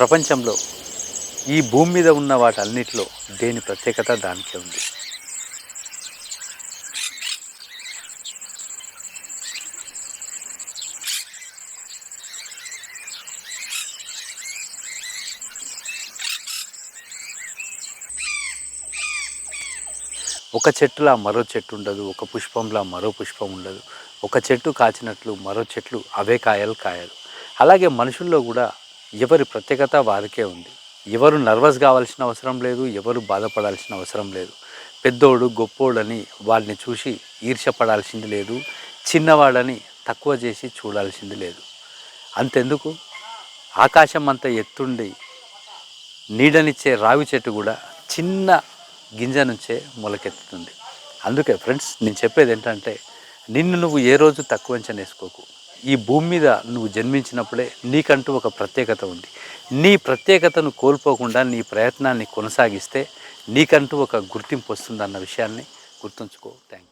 ప్రపంచంలో ఈ భూమి మీద ఉన్న వాటన్నిటిలో దేని ప్రత్యేకత దానికే ఉంది. ఒక చెట్టులా మరో చెట్టు ఉండదు, ఒక పుష్పంలా మరో పుష్పం ఉండదు. ఒక చెట్టు కాచినట్లు మరో చెట్లు అవే కాయలు కాయలు. అలాగే మనుషుల్లో కూడా ఎవరి ప్రత్యేకత వారికే ఉంది. ఎవరు నర్వస్ కావాల్సిన అవసరం లేదు, ఎవరు బాధపడాల్సిన అవసరం లేదు. పెద్దోడు గొప్పోడని వాడిని చూసి ఈర్ష్యపడాల్సింది లేదు, చిన్నవాడని తక్కువ చేసి చూడాల్సింది లేదు. అంతెందుకు, ఆకాశం అంత ఎత్తుండి నీడనిచ్చే రావి చెట్టు కూడా చిన్న గింజ నుంచే మొలకెత్తుతుంది. అందుకే ఫ్రెండ్స్, నేను చెప్పేది ఏంటంటే, నిన్ను నువ్వు ఏ రోజు తక్కువ అంచనా వేసుకోకు. ఈ భూమి మీద నువ్వు జన్మించినప్పుడే నీకంటూ ఒక ప్రత్యేకత ఉంది. నీ ప్రత్యేకతను కోల్పోకుండా నీ ప్రయత్నాన్ని కొనసాగిస్తే నీకంటూ ఒక గుర్తింపు వస్తుందన్న విషయాన్ని గుర్తుంచుకో. Thank you.